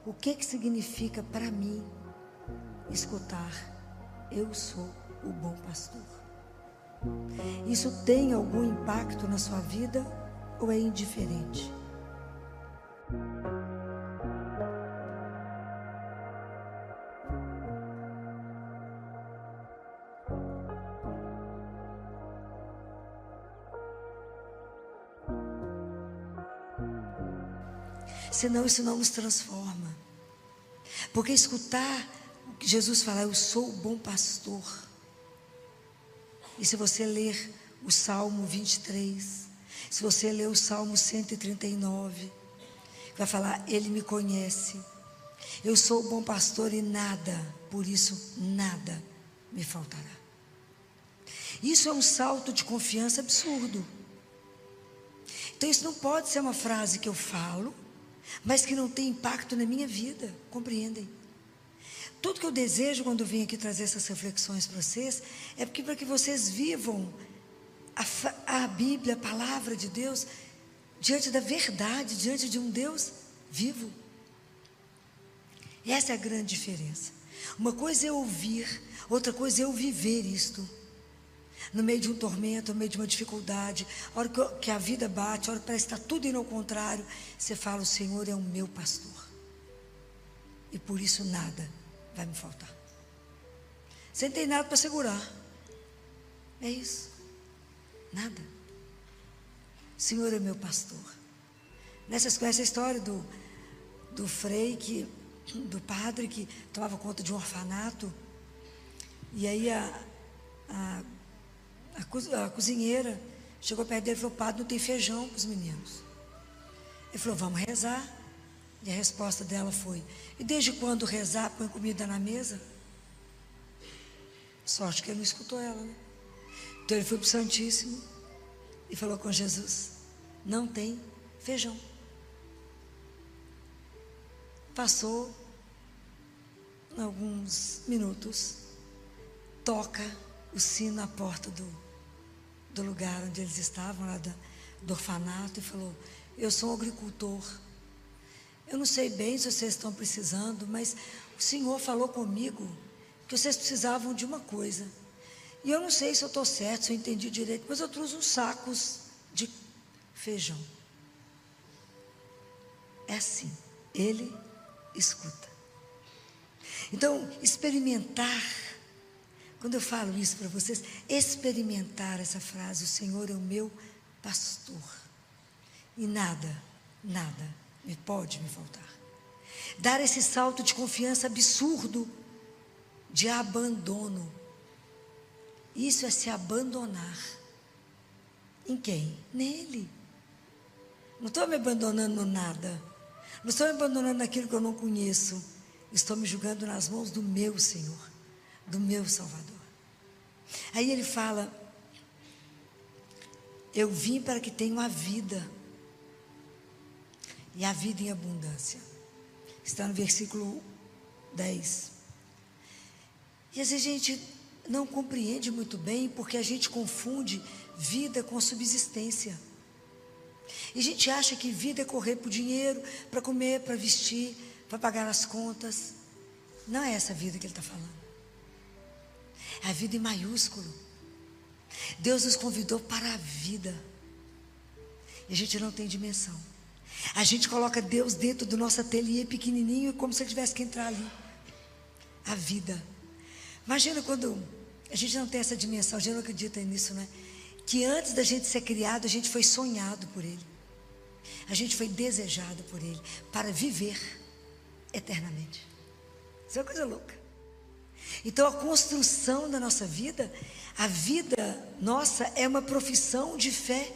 O que significa para mim escutar: eu sou o bom pastor? Isso tem algum impacto na sua vida ou é indiferente? Senão isso não nos transforma. Porque escutar o que Jesus fala: eu sou o bom pastor. E se você ler o Salmo 23, se você ler o Salmo 139, vai falar: Ele me conhece, eu sou o bom pastor e nada, por isso nada me faltará. Isso é um salto de confiança absurdo. Então isso não pode ser uma frase que eu falo, mas que não tem impacto na minha vida, compreendem? Tudo que eu desejo quando eu vim aqui trazer essas reflexões para vocês, é para que vocês vivam a Bíblia, a palavra de Deus, diante da verdade, diante de um Deus vivo. Essa é a grande diferença. Uma coisa é ouvir, outra coisa é eu viver isto. No meio de um tormento, no meio de uma dificuldade, a hora que a vida bate, a hora que parece que está tudo indo ao contrário, você fala: o Senhor é o meu pastor, e por isso nada vai me faltar. Você não tem nada para segurar, é isso, nada. O Senhor é meu pastor. Vocês conhecem a história do frei, do padre que tomava conta de um orfanato, e aí a cozinheira chegou perto dele e falou: padre, não tem feijão para os meninos. Ele falou: vamos rezar. E a resposta dela foi: e desde quando rezar põe comida na mesa? Sorte que ele não escutou ela, né? Então ele foi para o Santíssimo e falou com Jesus: não tem feijão. Passou alguns minutos, toca o sino na porta do lugar onde eles estavam, lá do orfanato, e falou: eu sou um agricultor, eu não sei bem se vocês estão precisando, mas o Senhor falou comigo que vocês precisavam de uma coisa, e eu não sei se eu estou certo, se eu entendi direito, mas eu trouxe uns sacos de feijão. É assim, Ele escuta. Então, experimentar, quando eu falo isso para vocês, experimentar essa frase: o Senhor é o meu pastor, e nada pode me faltar. Dar esse salto de confiança absurdo, de abandono. Isso é se abandonar. Em quem? Nele. Não estou me abandonando no nada, não estou me abandonando naquilo que eu não conheço, estou me jogando nas mãos do meu Senhor, do meu Salvador. Aí ele fala: eu vim para que tenham a vida, e a vida em abundância. Está no versículo 10. E às vezes a gente não compreende muito bem, porque a gente confunde vida com subsistência. E a gente acha que vida é correr por dinheiro, para comer, para vestir, para pagar as contas. Não é essa vida que ele está falando. É a vida em maiúsculo. Deus nos convidou para a vida, e a gente não tem dimensão. A gente coloca Deus dentro do nosso ateliê pequenininho, como se ele tivesse que entrar ali. A vida. Imagina quando a gente não tem essa dimensão, a gente não acredita nisso, né? Que antes da gente ser criado, a gente foi sonhado por Ele, a gente foi desejado por Ele para viver eternamente. Isso é uma coisa louca. Então a construção da nossa vida, a vida nossa é uma profissão de fé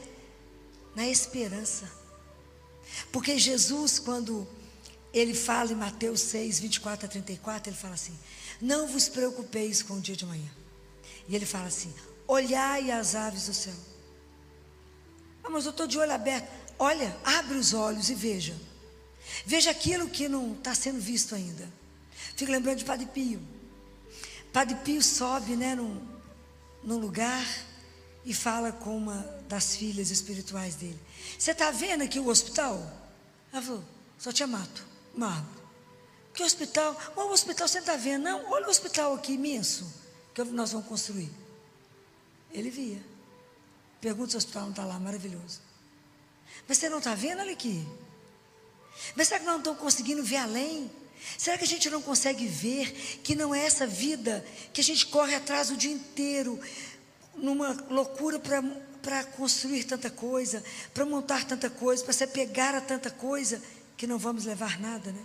na esperança. Porque Jesus, quando ele fala em Mateus 6, 24 a 34, ele fala assim: não vos preocupeis com o dia de amanhã. E ele fala assim: olhai as aves do céu. Ah, mas eu estou de olho aberto. Olha, abre os olhos e veja. Veja aquilo que não está sendo visto ainda. Fico lembrando de Padre Pio. Padre Pio sobe, né, num lugar e fala com uma das filhas espirituais dele: você está vendo aqui o hospital? Ela falou: só tinha mato, uma árvore. Que hospital? O hospital você não está vendo, não? Olha o hospital aqui imenso, que nós vamos construir. Ele via. Pergunta se o hospital não está lá, maravilhoso. Mas você não está vendo? Olha aqui. Mas será que nós não estamos conseguindo ver além? Será que a gente não consegue ver que não é essa vida que a gente corre atrás o dia inteiro, numa loucura para construir tanta coisa, para montar tanta coisa, para se apegar a tanta coisa, que não vamos levar nada, né?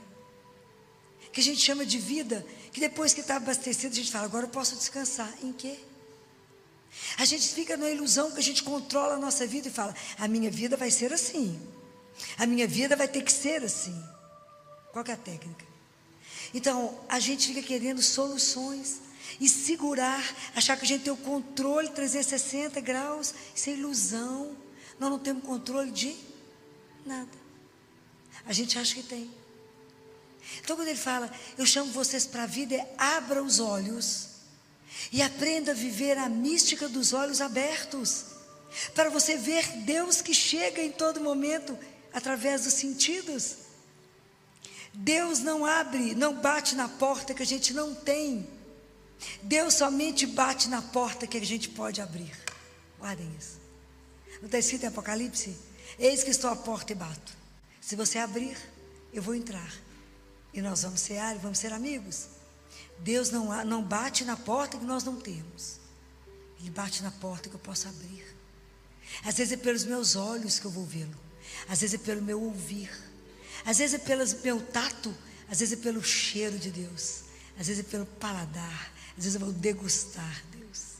Que a gente chama de vida, que depois que está abastecido, a gente fala, agora eu posso descansar. Em quê? A gente fica na ilusão que a gente controla a nossa vida e fala, a minha vida vai ser assim, a minha vida vai ter que ser assim. Qual que é a técnica? Então, a gente fica querendo soluções e segurar, achar que a gente tem o controle 360 graus, isso é ilusão. Nós não temos controle de nada. A gente acha que tem. Então, quando ele fala, eu chamo vocês para a vida, abra os olhos e aprenda a viver a mística dos olhos abertos, para você ver Deus que chega em todo momento, através dos sentidos. Deus não abre, não bate na porta que a gente não tem. Deus somente bate na porta que a gente pode abrir. Guardem isso. Não está escrito em Apocalipse? Eis que estou à porta e bato. Se você abrir, eu vou entrar. E nós vamos cear e vamos ser amigos. Deus não bate na porta que nós não temos. Ele bate na porta que eu posso abrir. Às vezes é pelos meus olhos que eu vou vê-lo. Às vezes é pelo meu ouvir. Às vezes é pelo meu tato, às vezes é pelo cheiro de Deus, às vezes é pelo paladar, às vezes eu vou degustar Deus.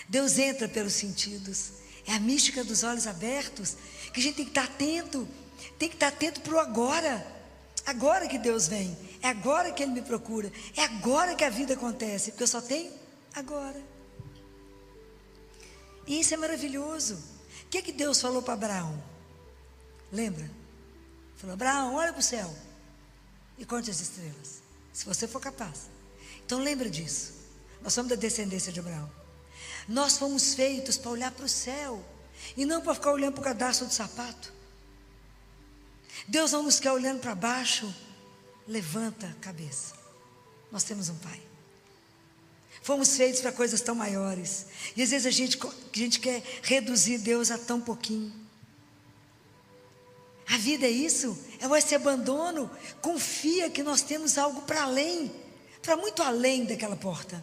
Deus entra pelos sentidos, é a mística dos olhos abertos, que a gente tem que estar atento para o agora. Agora que Deus vem, é agora que Ele me procura, é agora que a vida acontece, porque eu só tenho agora. E isso é maravilhoso. O que Deus falou para Abraão? Lembra? Falou, Abraão, olha para o céu e conte as estrelas, se você for capaz. Então lembra disso. Nós somos da descendência de Abraão. Nós fomos feitos para olhar para o céu e não para ficar olhando para o cadastro do sapato. Deus não nos quer olhando para baixo. Levanta a cabeça. Nós temos um Pai. Fomos feitos para coisas tão maiores. E às vezes a gente quer reduzir Deus a tão pouquinho. A vida é isso, é esse abandono. Confia que nós temos algo para além, para muito além daquela porta.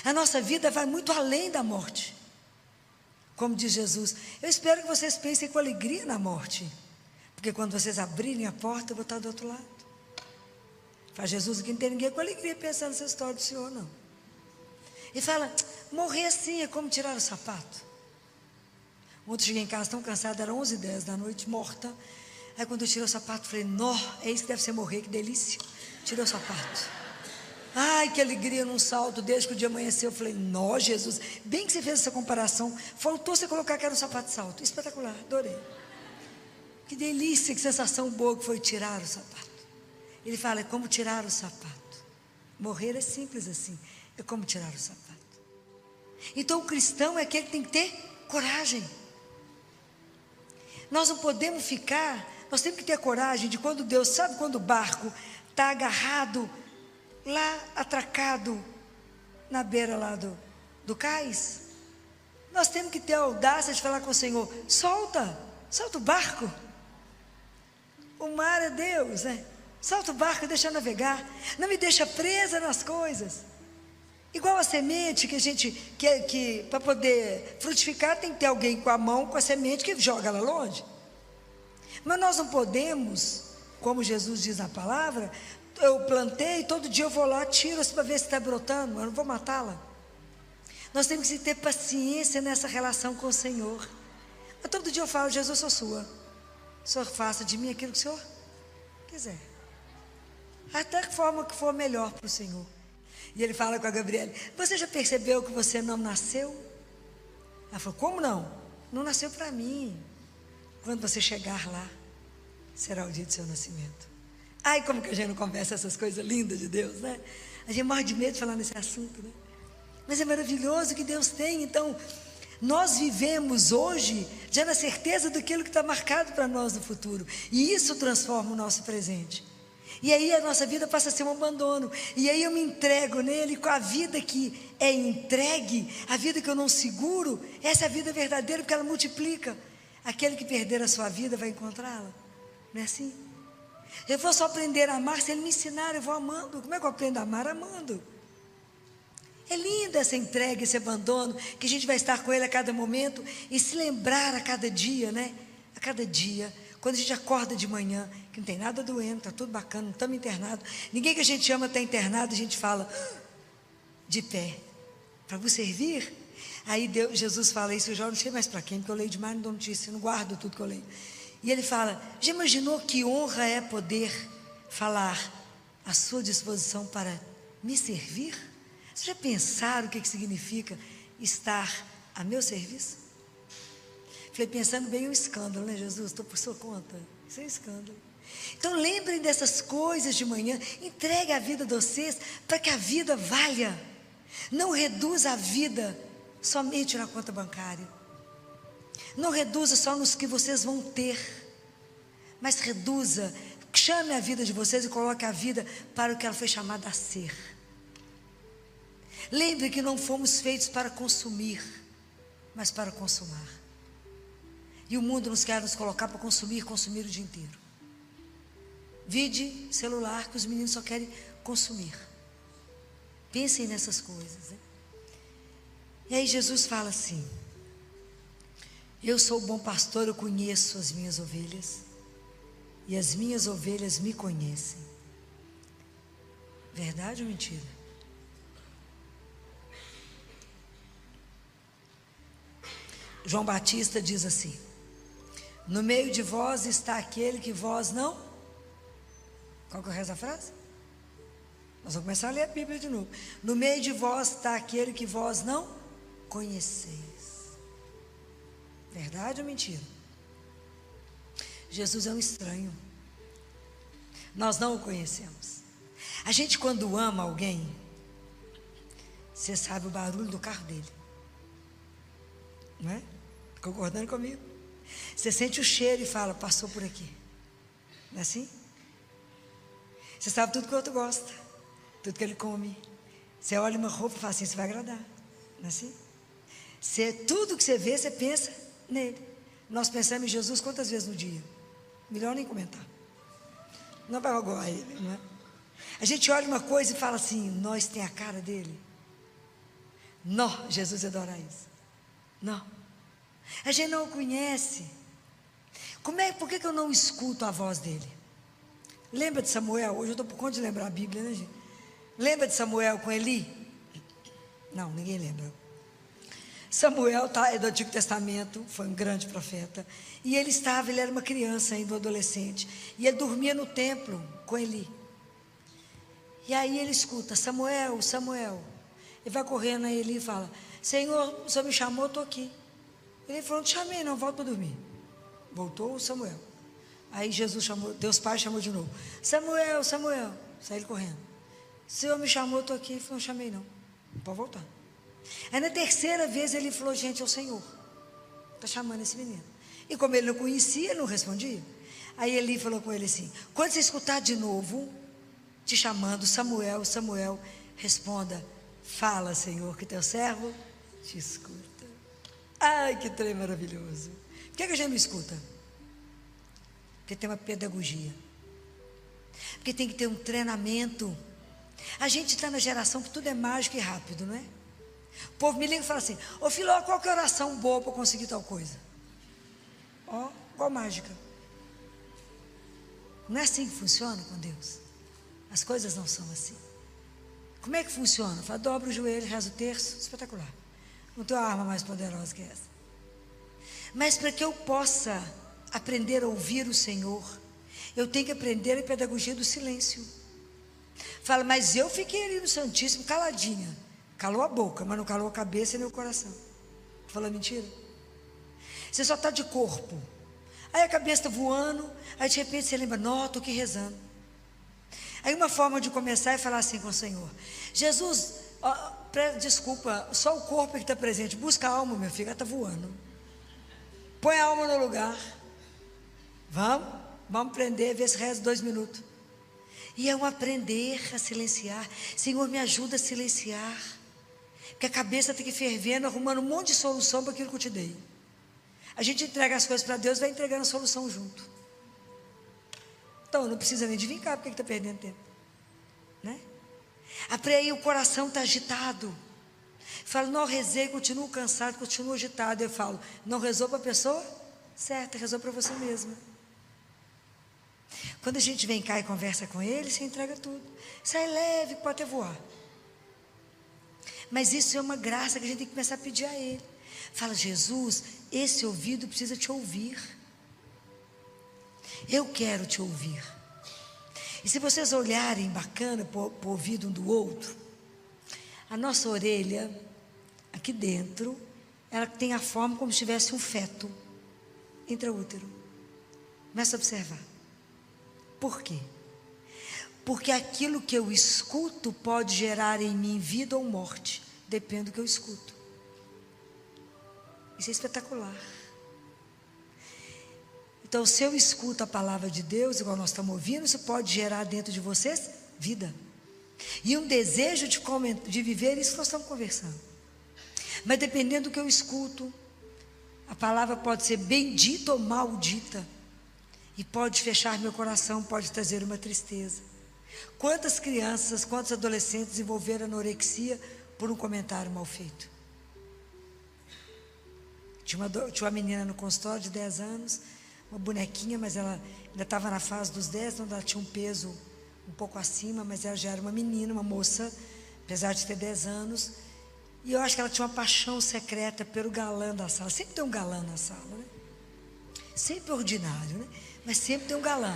A nossa vida vai muito além da morte. Como diz Jesus, eu espero que vocês pensem com alegria na morte, porque quando vocês abrirem a porta, eu vou estar do outro lado. Faz Jesus, aqui não tem ninguém com alegria pensando nessa história do Senhor, não. E fala, morrer assim é como tirar o sapato. Ontem eu cheguei em casa tão cansada, era 11h10 da noite, morta. Aí quando eu tirei o sapato, falei, nó, é isso que deve ser morrer, que delícia. Tirei o sapato. Ai, que alegria num salto, desde que o dia amanheceu. Eu falei, nó, Jesus, bem que você fez essa comparação. Faltou você colocar que era um sapato de salto. Espetacular, adorei. Que delícia, que sensação boa que foi tirar o sapato. Ele fala, é como tirar o sapato. Morrer é simples assim, é como tirar o sapato. Então o cristão é aquele que tem que ter coragem. Nós não podemos ficar, nós temos que ter coragem de quando Deus, sabe quando o barco está agarrado, lá atracado, na beira lá do cais? Nós temos que ter a audácia de falar com o Senhor, solta o barco. O mar é Deus, né? Solta o barco e deixa eu navegar, não me deixa presa nas coisas. Igual a semente que a gente quer, que para poder frutificar tem que ter alguém com a mão, com a semente que joga ela longe. Mas nós não podemos, como Jesus diz na palavra, eu plantei, todo dia eu vou lá, tiro para ver se está brotando, eu não vou matá-la. Nós temos que ter paciência nessa relação com o Senhor. Mas todo dia eu falo, Jesus, sou sua. O Senhor faça de mim aquilo que o Senhor quiser. Até a forma que for melhor para o Senhor. E ele fala com a Gabriela, você já percebeu que você não nasceu? Ela falou, como não? Não nasceu para mim. Quando você chegar lá, será o dia do seu nascimento. Ai, como que a gente não conversa essas coisas lindas de Deus, né? A gente morre de medo de falar nesse assunto, né? Mas é maravilhoso que Deus tem. Então, nós vivemos hoje já na certeza daquilo que está marcado para nós no futuro. E isso transforma o nosso presente. E aí a nossa vida passa a ser um abandono. E aí eu me entrego nele com a vida que é entregue, a vida que eu não seguro. Essa é a vida verdadeira, porque ela multiplica. Aquele que perder a sua vida vai encontrá-la. Não é assim? Eu vou só aprender a amar se ele me ensinar, eu vou amando. Como é que eu aprendo a amar? Amando. É linda essa entrega, esse abandono, que a gente vai estar com ele a cada momento e se lembrar a cada dia, né? A cada dia, quando a gente acorda de manhã, que não tem nada doendo, está tudo bacana, não estamos internados. Ninguém que a gente ama está internado, a gente fala, de pé, para vos servir. Aí Jesus fala isso, eu já não sei mais para quem, porque eu leio demais, não dou notícia, não guardo tudo que eu leio. E ele fala, já imaginou que honra é poder falar à sua disposição para me servir? Vocês já pensaram o que significa estar a meu serviço? Falei, pensando bem, é um escândalo, né, Jesus? Estou por sua conta. Isso é um escândalo. Então lembrem dessas coisas de manhã, entregue a vida de vocês para que a vida valha. Não reduza a vida somente na conta bancária. Não reduza só nos que vocês vão ter, mas reduza, chame a vida de vocês e coloque a vida para o que ela foi chamada a ser. Lembre que não fomos feitos para consumir, mas para consumar. E o mundo nos quer nos colocar para consumir o dia inteiro. Vide celular, que os meninos só querem consumir. Pensem nessas coisas, né? E aí Jesus fala assim, eu sou o bom pastor, eu conheço as minhas ovelhas, e as minhas ovelhas me conhecem. Verdade ou mentira? João Batista diz assim, no meio de vós está aquele que vós não... Qual que é o resto da frase? Nós vamos começar a ler a Bíblia de novo. No meio de vós está aquele que vós não conheceis. Verdade ou mentira? Jesus é um estranho. Nós não o conhecemos. A gente, quando ama alguém, você sabe o barulho do carro dele, não é? Concordando comigo? Você sente o cheiro e fala, passou por aqui. Não é assim? Você sabe tudo que o outro gosta, tudo que ele come. Você olha uma roupa e fala assim, isso vai agradar. Não é assim? Tudo que você vê, você pensa nele. Nós pensamos em Jesus quantas vezes no dia? Melhor nem comentar. Não vai magoar ele, não é? A gente olha uma coisa e fala assim, nós tem a cara dele. Não, Jesus adora isso. Não. A gente não o conhece. Por que eu não escuto a voz dele? Lembra de Samuel? Hoje eu estou por conta de lembrar a Bíblia, né, gente? Lembra de Samuel com Eli? Não, ninguém lembra. Samuel é do Antigo Testamento, foi um grande profeta. E ele era uma criança ainda, um adolescente. E ele dormia no templo com Eli. E aí ele escuta, Samuel, Samuel. Ele vai correndo a Eli e fala, Senhor, o Senhor me chamou, eu estou aqui. Ele falou, não te chamei não, volta para dormir. Voltou o Samuel. Aí Jesus chamou, Deus Pai chamou de novo, Samuel, Samuel. Sai ele correndo. O Senhor me chamou, eu estou aqui. Ele falou, não chamei não, pode voltar. Aí na terceira vez ele falou, gente, é o Senhor, está chamando esse menino. E como ele não conhecia, ele não respondia. Aí Eli falou com ele assim, quando você escutar de novo, te chamando, Samuel, Samuel, responda, fala, Senhor, que teu servo te escuta. Ai, que trem maravilhoso. Por que a gente não escuta? Porque tem uma pedagogia, porque tem que ter um treinamento. A gente está na geração que tudo é mágico e rápido, não é? O povo me liga e fala assim, ô Filó, qual que é a oração boa para conseguir tal coisa? Ó, qual mágica? Não é assim que funciona com Deus. As coisas não são assim. Como é que funciona? Fala, dobra o joelho, reza o terço, espetacular. Não tem uma arma mais poderosa que essa. Mas para que eu possa aprender a ouvir o Senhor, eu tenho que aprender a pedagogia do silêncio. Fala, mas eu fiquei ali no Santíssimo caladinha. Calou a boca, mas não calou a cabeça e nem o coração. Fala mentira? Você só está de corpo. Aí a cabeça está voando, aí de repente você lembra, não, estou aqui rezando. Aí uma forma de começar é falar assim com o Senhor, Jesus, desculpa, só o corpo é que está presente, busca a alma, meu filho, ela está voando. Põe a alma no lugar. Vamos prender, ver se reza 2 minutos. E é um aprender a silenciar. Senhor, me ajuda a silenciar. Porque a cabeça tem que ir fervendo, arrumando um monte de solução para aquilo que eu te dei. A gente entrega as coisas para Deus, vai entregando a solução junto. Então, não precisa nem de vir cá, porque está perdendo tempo. Né? Aí o coração está agitado. Falo, não rezei, continuo cansado, continuo agitado. Eu falo, não rezou para a pessoa certa, rezou para você mesma. Quando a gente vem cá e conversa com ele, você entrega tudo. Sai leve, pode até voar. Mas isso é uma graça que a gente tem que começar a pedir a ele. Fala, Jesus, esse ouvido precisa te ouvir. Eu quero te ouvir. E se vocês olharem bacana para o ouvido um do outro, a nossa orelha, aqui dentro, ela tem a forma como se tivesse um feto intraútero. Começa a observar. Por quê? Porque aquilo que eu escuto pode gerar em mim vida ou morte, depende do que eu escuto. Isso é espetacular. Então, se eu escuto a palavra de Deus, igual nós estamos ouvindo, isso pode gerar dentro de vocês vida. E um desejo de viver isso que nós estamos conversando. Mas dependendo do que eu escuto, a palavra pode ser bendita ou maldita. E pode fechar meu coração, pode trazer uma tristeza. Quantas crianças, quantos adolescentes desenvolveram anorexia por um comentário mal feito? Tinha uma menina no consultório de 10 anos, uma bonequinha, mas ela ainda estava na fase dos 10, então ela tinha um peso um pouco acima, mas ela já era uma menina, uma moça, apesar de ter 10 anos. E eu acho que ela tinha uma paixão secreta pelo galã da sala. Sempre tem um galã na sala, né? Sempre ordinário, né? Mas sempre tem um galã.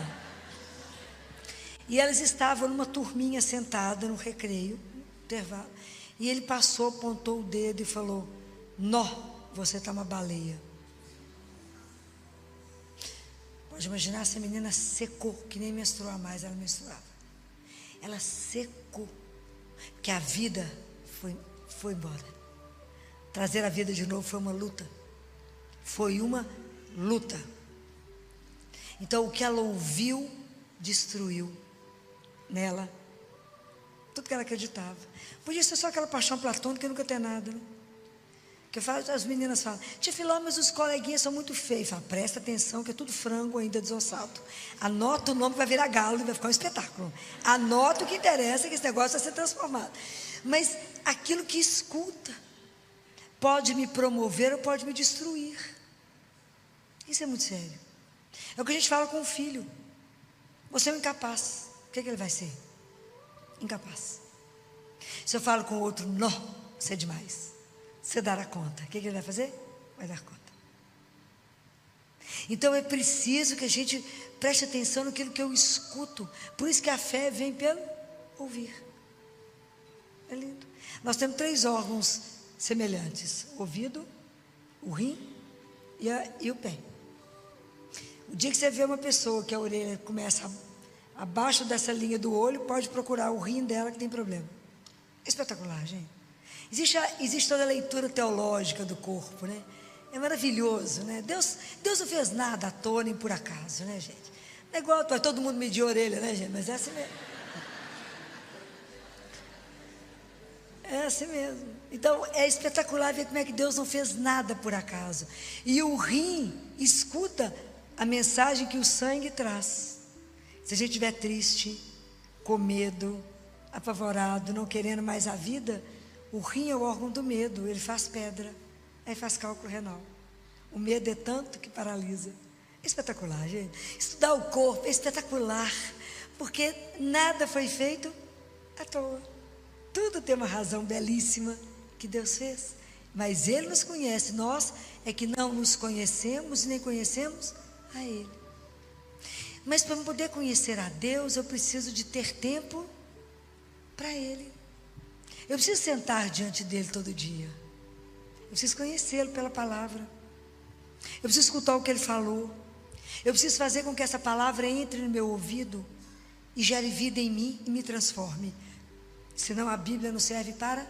E elas estavam numa turminha sentada no recreio, no intervalo. E ele passou, apontou o dedo e falou: nó, você está uma baleia. Pode imaginar, essa menina secou, que nem menstruar mais, ela menstruava. Ela secou, porque a vida foi embora. Trazer a vida de novo foi uma luta. Foi uma luta. Então, o que ela ouviu, destruiu nela tudo que ela acreditava. Podia ser só aquela paixão platônica e nunca ter nada, né? Que as meninas falam: tia Filó, mas os coleguinhas são muito feios. Fala, presta atenção que é tudo frango ainda desossado. Anota o nome que vai virar galo e vai ficar um espetáculo. Anota o que interessa, que esse negócio vai ser transformado. Mas aquilo que escuta pode me promover ou pode me destruir. Isso é muito sério. É o que a gente fala com o filho. Você é um incapaz. O que ele vai ser? Incapaz. Se eu falo com o outro, não, você é demais, você dará conta. O que ele vai fazer? Vai dar conta. Então é preciso que a gente preste atenção naquilo que eu escuto. Por isso que a fé vem pelo ouvir. É lindo. Nós temos 3 órgãos semelhantes: o ouvido, o rim e o pé. O dia que você vê uma pessoa que a orelha começa abaixo dessa linha do olho, pode procurar o rim dela que tem problema. É espetacular, gente. Existe toda a leitura teológica do corpo, né? É maravilhoso, né? Deus não fez nada à toa nem por acaso, né, gente? Não é igual todo mundo medir a orelha, né, gente? Mas é assim mesmo. É assim mesmo. Então, é espetacular ver como é que Deus não fez nada por acaso. E o rim escuta a mensagem que o sangue traz. Se a gente estiver triste, com medo, apavorado, não querendo mais a vida, o rim é o órgão do medo, ele faz pedra, aí faz cálculo renal. O medo é tanto que paralisa. É espetacular, gente. Estudar o corpo é espetacular, porque nada foi feito à toa. Tudo tem uma razão belíssima que Deus fez. Mas Ele nos conhece, nós é que não nos conhecemos e nem conhecemos a Ele. Mas para poder conhecer a Deus, eu preciso de ter tempo para Ele. Eu preciso sentar diante dEle todo dia. Eu preciso conhecê-lo pela palavra. Eu preciso escutar o que Ele falou. Eu preciso fazer com que essa palavra entre no meu ouvido e gere vida em mim e me transforme. Senão a Bíblia não serve para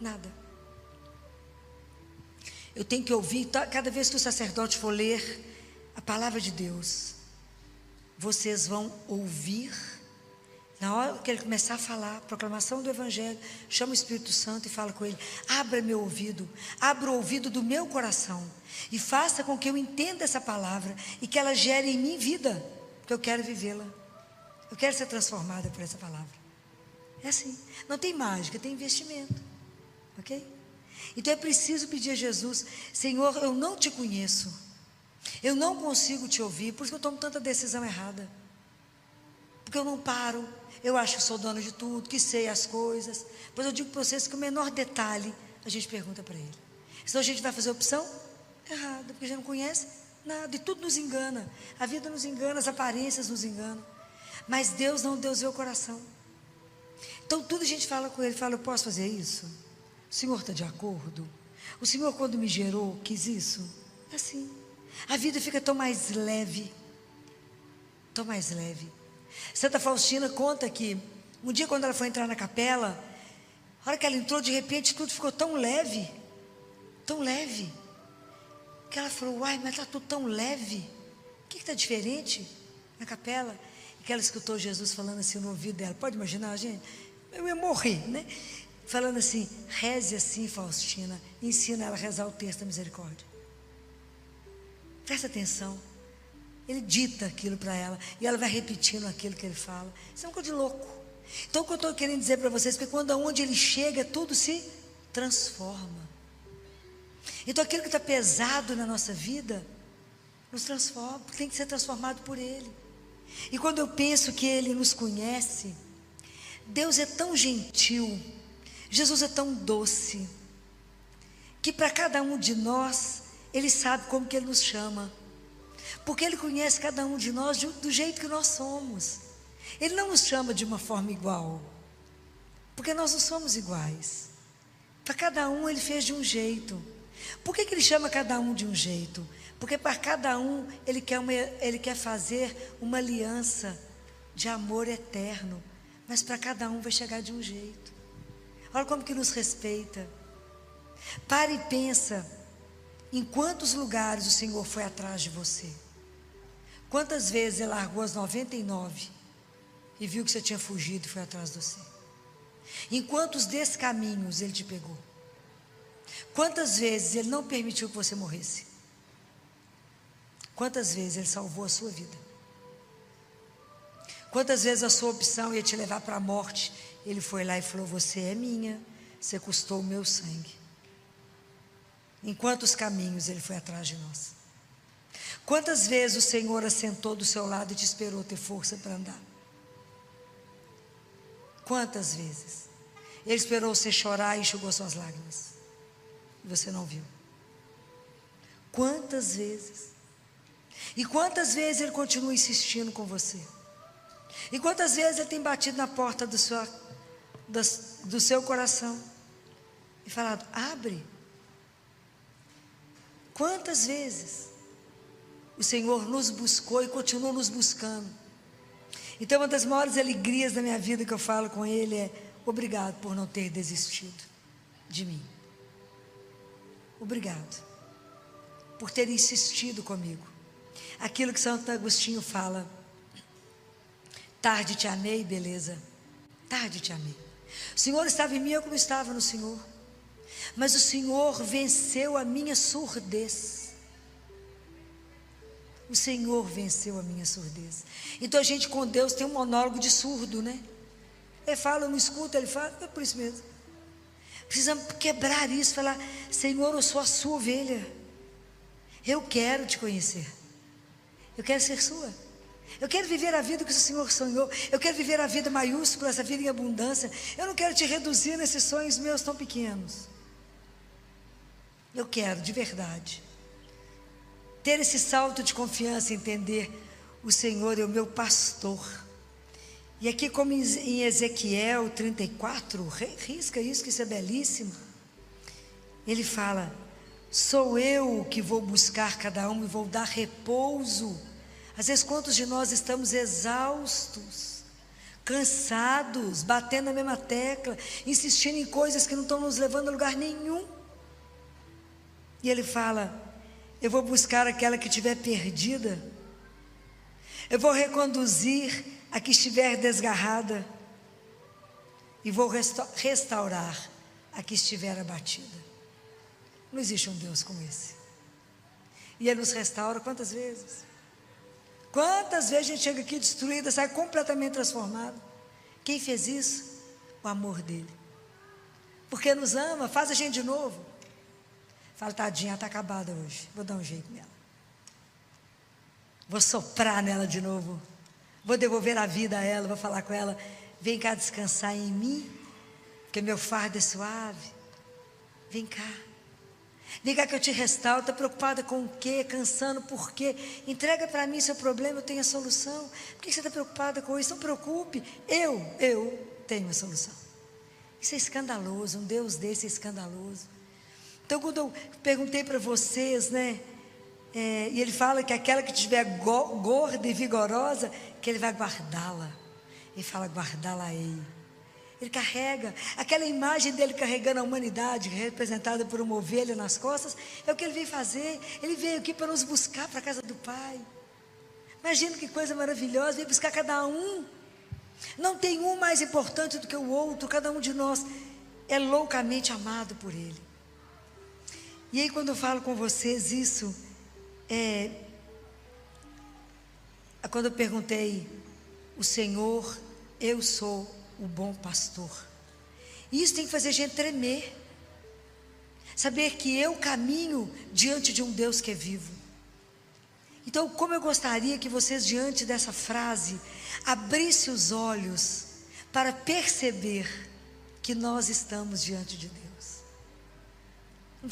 nada. Eu tenho que ouvir, cada vez que o sacerdote for ler a palavra de Deus, vocês vão ouvir Na hora que ele começar a falar, proclamação do Evangelho, chama o Espírito Santo e fala com ele: abra meu ouvido, abra o ouvido do meu coração e faça com que eu entenda essa palavra e que ela gere em mim vida, porque eu quero vivê-la, eu quero ser transformada por essa palavra. É assim, não tem mágica, tem investimento, ok? Então é preciso pedir a Jesus: Senhor, eu não te conheço, eu não consigo te ouvir, por isso que eu tomo tanta decisão errada, porque eu não paro. Eu acho que sou dona de tudo, que sei as coisas. Pois eu digo para vocês que o menor detalhe a gente pergunta para ele. Senão a gente vai fazer a opção errada, porque a gente não conhece nada e tudo nos engana. A vida nos engana, as aparências nos enganam. Mas Deus não, Deus vê o coração. Então tudo a gente fala com ele, fala: eu posso fazer isso? O Senhor está de acordo? O Senhor, quando me gerou, quis isso? É assim. A vida fica tão mais leve. Tão mais leve. Santa Faustina conta que um dia, quando ela foi entrar na capela, a hora que ela entrou, de repente tudo ficou tão leve, que ela falou: uai, mas está tudo tão leve, o que está diferente na capela? E que ela escutou Jesus falando assim no ouvido dela. Pode imaginar, gente? Eu ia morrer, né? Falando assim: reze assim, Faustina, ensina ela a rezar o terço da misericórdia. Presta atenção. Ele dita aquilo para ela e ela vai repetindo aquilo que ele fala. Isso é uma coisa de louco. Então o que eu estou querendo dizer para vocês é que quando aonde ele chega, tudo se transforma. Então aquilo que está pesado na nossa vida nos transforma, tem que ser transformado por ele. E quando eu penso que ele nos conhece, Deus é tão gentil, Jesus é tão doce, que para cada um de nós ele sabe como que ele nos chama. Porque ele conhece cada um de nós do jeito que nós somos. Ele não nos chama de uma forma igual, porque nós não somos iguais. Para cada um ele fez de um jeito. Por que ele chama cada um de um jeito? Porque para cada um ele quer fazer uma aliança de amor eterno. Mas para cada um vai chegar de um jeito. Olha como que nos respeita. Para e pensa em quantos lugares o Senhor foi atrás de você. Quantas vezes ele largou as 99 e viu que você tinha fugido e foi atrás de você? Em quantos descaminhos ele te pegou? Quantas vezes ele não permitiu que você morresse? Quantas vezes ele salvou a sua vida? Quantas vezes a sua opção ia te levar para a morte, ele foi lá e falou: você é minha, você custou o meu sangue. Em quantos caminhos ele foi atrás de nós? Quantas vezes o Senhor assentou do seu lado e te esperou ter força para andar? Quantas vezes? Ele esperou você chorar e enxugou suas lágrimas, e você não viu. Quantas vezes? E quantas vezes ele continua insistindo com você? E quantas vezes ele tem batido na porta do seu coração e falado: abre? Quantas vezes o Senhor nos buscou e continua nos buscando? Então uma das maiores alegrias da minha vida que eu falo com Ele é: obrigado por não ter desistido de mim. Obrigado por ter insistido comigo. Aquilo que Santo Agostinho fala: tarde te amei, beleza, tarde te amei. O Senhor estava em mim, eu como estava no Senhor. Mas o Senhor venceu a minha surdez. O Senhor venceu a minha surdez. Então a gente com Deus tem um monólogo de surdo, né? Ele fala, eu não escuto, ele fala, é por isso mesmo. Precisamos quebrar isso, falar: Senhor, eu sou a sua ovelha. Eu quero te conhecer. Eu quero ser sua. Eu quero viver a vida que o Senhor sonhou. Eu quero viver a vida maiúscula, essa vida em abundância. Eu não quero te reduzir nesses sonhos meus tão pequenos. Eu quero, de verdade, ter esse salto de confiança, entender: o Senhor é o meu pastor. E aqui, como em Ezequiel 34, risca isso, que isso é belíssimo. Ele fala: sou eu que vou buscar cada um e vou dar repouso. Às vezes, quantos de nós estamos exaustos, cansados, batendo na mesma tecla, insistindo em coisas que não estão nos levando a lugar nenhum. E ele fala: eu vou buscar aquela que estiver perdida, eu vou reconduzir a que estiver desgarrada, e vou restaurar a que estiver abatida. Não existe um Deus como esse. E Ele nos restaura quantas vezes? Quantas vezes a gente chega aqui destruída, sai completamente transformado? Quem fez isso? O amor dEle. Porque nos ama, faz a gente de novo. Fala, tadinha, ela está acabada hoje, vou dar um jeito nela. Vou soprar nela de novo. Vou devolver a vida a ela, vou falar com ela, vem cá descansar em mim, porque meu fardo é suave. Vem cá. Vem cá que eu te restauro. Está preocupada com o quê? Cansando por quê? Entrega para mim seu problema, eu tenho a solução. Por que você está preocupada com isso? Não preocupe, eu tenho a solução. Isso é escandaloso, um Deus desse é escandaloso. Então quando eu perguntei para vocês, né, e Ele fala que aquela que estiver gorda e vigorosa, que Ele vai guardá-la. Ele fala, guardá-la-ei. Ele carrega, aquela imagem dele carregando a humanidade, representada por uma ovelha nas costas, é o que ele veio fazer. Ele veio aqui para nos buscar para a casa do Pai. Imagina que coisa maravilhosa, veio buscar cada um. Não tem um mais importante do que o outro, cada um de nós é loucamente amado por Ele. E aí quando eu falo com vocês isso, quando eu perguntei, o Senhor, eu sou o bom pastor. E isso tem que fazer a gente tremer. Saber que eu caminho diante de um Deus que é vivo. Então, como eu gostaria que vocês, diante dessa frase, abrissem os olhos para perceber que nós estamos diante de Deus. Não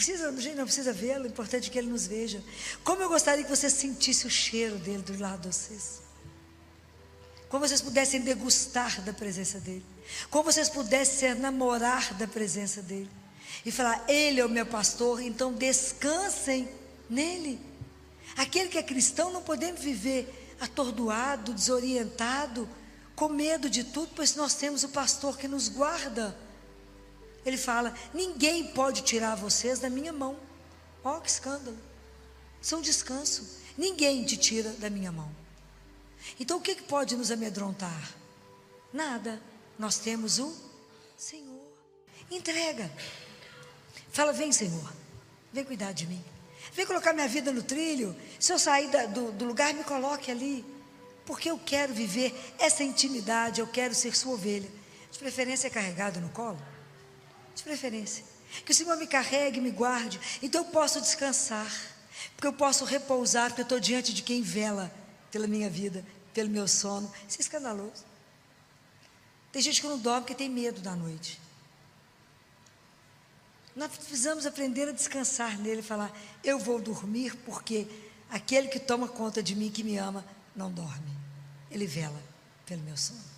precisa vê-lo, o importante é que Ele nos veja. Como eu gostaria que vocês sentissem o cheiro dEle do lado de vocês. Como vocês pudessem degustar da presença dEle. Como vocês pudessem se enamorar da presença dEle. E falar, Ele é o meu pastor, então descansem nele. Aquele que é cristão não podemos viver atordoado, desorientado, com medo de tudo, pois nós temos o pastor que nos guarda. Ele fala, ninguém pode tirar vocês da minha mão. Ó, que escândalo. Isso é um descanso. Ninguém te tira da minha mão. Então o que pode nos amedrontar? Nada. Nós temos o Senhor. Entrega. Fala, vem Senhor, vem cuidar de mim. Vem colocar minha vida no trilho. Se eu sair do lugar, me coloque ali. Porque eu quero viver essa intimidade, eu quero ser sua ovelha. De preferência carregado no colo. De preferência. Que o Senhor me carregue, me guarde. Então eu posso descansar. Porque eu posso repousar, porque eu estou diante de quem vela pela minha vida, pelo meu sono. Isso é escandaloso. Tem gente que não dorme porque tem medo da noite. Nós precisamos aprender a descansar nele e falar, eu vou dormir porque aquele que toma conta de mim, que me ama, não dorme. Ele vela pelo meu sono.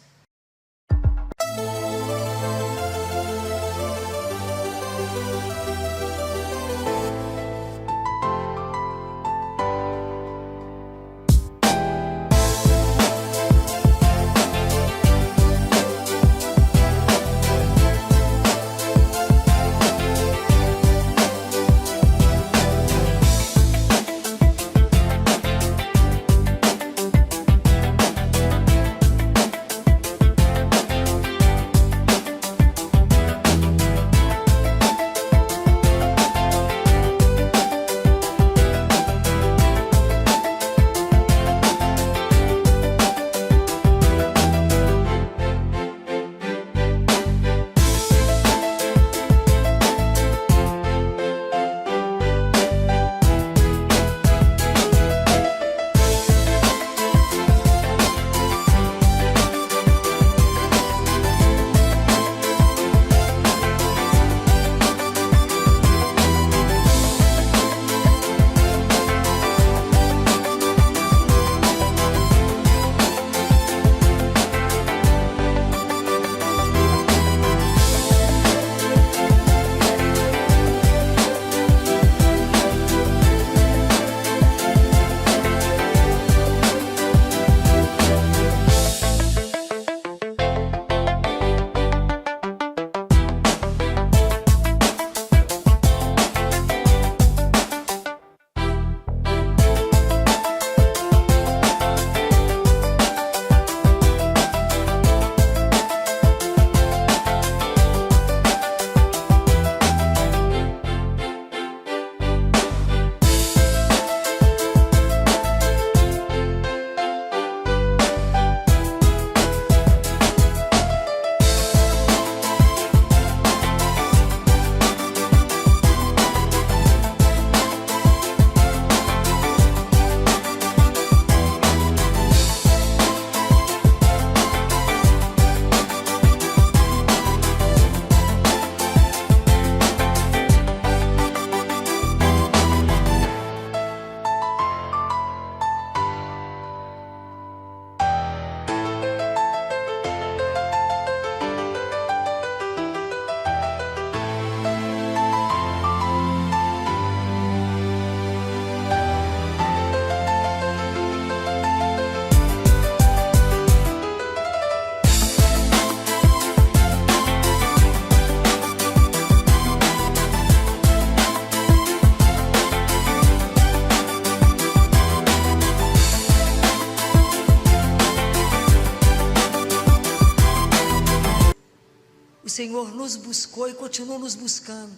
o Senhor nos buscou e continua nos buscando.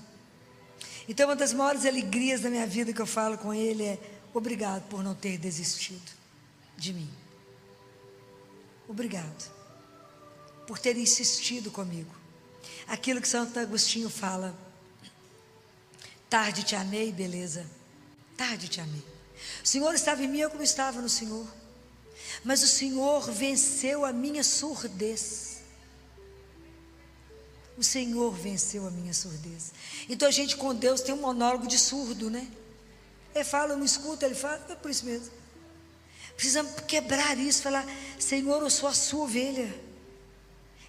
Então, uma das maiores alegrias da minha vida que eu falo com Ele é: obrigado por não ter desistido de mim. Obrigado por ter insistido comigo. Aquilo que Santo Agostinho fala: tarde te amei, beleza, tarde te amei. O Senhor estava em mim, eu não estava no Senhor, mas o Senhor venceu a minha surdez. O Senhor venceu a minha surdez. Então a gente com Deus tem um monólogo de surdo, né? Ele fala, eu não escuto, ele fala, é por isso mesmo. Precisamos quebrar isso, falar: Senhor, eu sou a sua ovelha,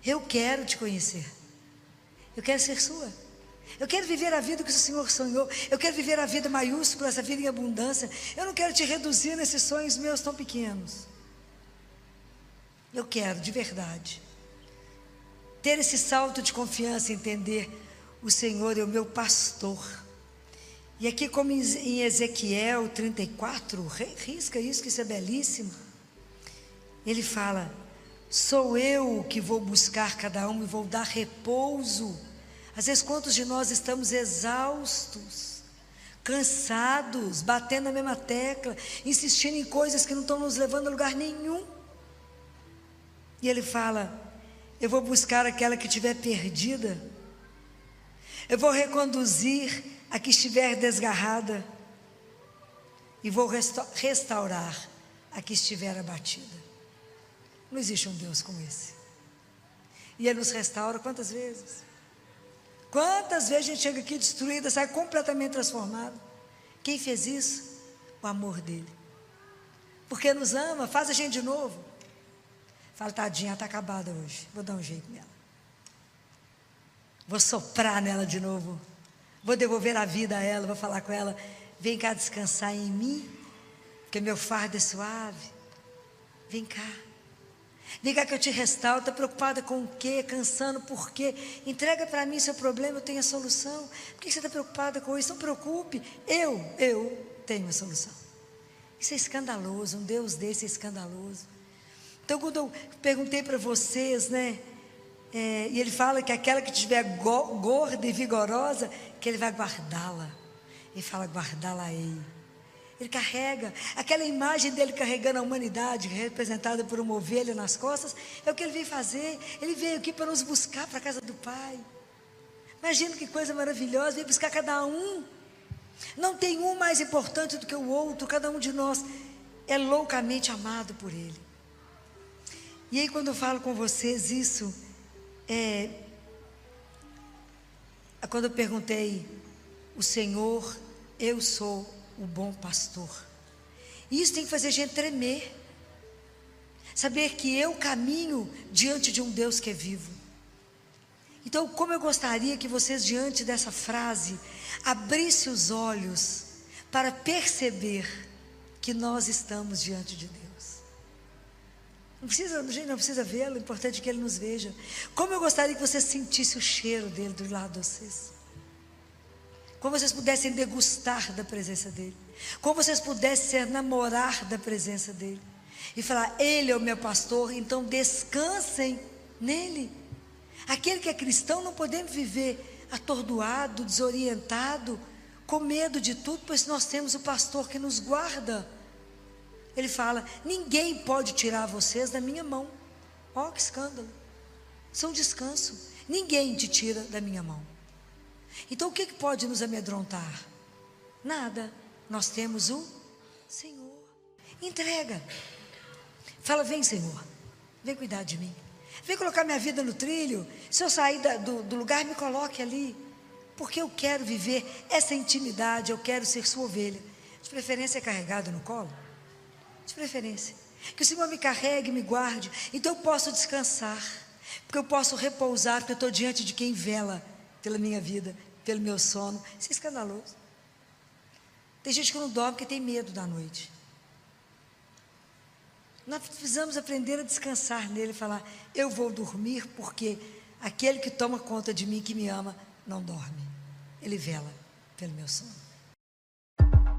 eu quero te conhecer, eu quero ser sua, eu quero viver a vida que o Senhor sonhou, eu quero viver a vida maiúscula, essa vida em abundância. Eu não quero te reduzir nesses sonhos meus tão pequenos. Eu quero, de verdade, ter esse salto de confiança, entender: o Senhor é o meu pastor. E aqui, como em Ezequiel 34, risca isso, que isso é belíssimo. Ele fala: sou eu que vou buscar cada um e vou dar repouso. Às vezes, quantos de nós estamos exaustos, cansados, batendo na mesma tecla, insistindo em coisas que não estão nos levando a lugar nenhum. E ele fala: eu vou buscar aquela que estiver perdida, eu vou reconduzir a que estiver desgarrada, e vou restaurar a que estiver abatida. Não existe um Deus como esse. E Ele nos restaura quantas vezes? Quantas vezes a gente chega aqui destruída, sai completamente transformado? Quem fez isso? O amor dEle. Porque nos ama, faz a gente de novo. Fala: tadinha, está acabada hoje, vou dar um jeito nela, vou soprar nela de novo, vou devolver a vida a ela, vou falar com ela: vem cá descansar em mim, porque meu fardo é suave. Vem cá que eu te restauro. Está preocupada com o quê? Cansando por quê? Entrega para mim seu problema, eu tenho a solução. Por que você está preocupada com isso? Não preocupe, eu tenho a solução. Isso é escandaloso, um Deus desse é escandaloso. Então, quando eu perguntei para vocês, né, e ele fala que aquela que estiver gorda e vigorosa, que ele vai guardá-la. Ele fala: guardá-la-ei. Ele carrega, aquela imagem dele carregando a humanidade, representada por uma ovelha nas costas, é o que ele veio fazer. Ele veio aqui para nos buscar para a casa do Pai. Imagina que coisa maravilhosa, veio buscar cada um. Não tem um mais importante do que o outro, cada um de nós é loucamente amado por Ele. E aí, quando eu falo com vocês isso, quando eu perguntei: o Senhor, eu sou o bom pastor. E isso tem que fazer a gente tremer. Saber que eu caminho diante de um Deus que é vivo. Então, como eu gostaria que vocês, diante dessa frase, abrissem os olhos para perceber que nós estamos diante de Deus. Não precisa vê-lo, o importante é que Ele nos veja. Como eu gostaria que vocês sentissem o cheiro dEle do lado de vocês. Como vocês pudessem degustar da presença dEle. Como vocês pudessem se enamorar da presença dEle. E falar: Ele é o meu pastor, então descansem nele. Aquele que é cristão, não podemos viver atordoado, desorientado, com medo de tudo, pois nós temos o pastor que nos guarda. Ele fala: ninguém pode tirar vocês da minha mão. Ó, que escândalo. Isso é um descanso. Ninguém te tira da minha mão. Então o que pode nos amedrontar? Nada. Nós temos o Senhor. Entrega. Fala: vem, Senhor, vem cuidar de mim, vem colocar minha vida no trilho. Se eu sair do lugar, me coloque ali, porque eu quero viver essa intimidade. Eu quero ser sua ovelha. De preferência carregado no colo. De preferência que o Senhor me carregue, me guarde. Então eu posso descansar, porque eu posso repousar, porque eu estou diante de quem vela pela minha vida, pelo meu sono. Isso é escandaloso. Tem gente que não dorme porque tem medo da noite. Nós precisamos aprender a descansar nele e falar: eu vou dormir, porque aquele que toma conta de mim, que me ama, não dorme. Ele vela pelo meu sono.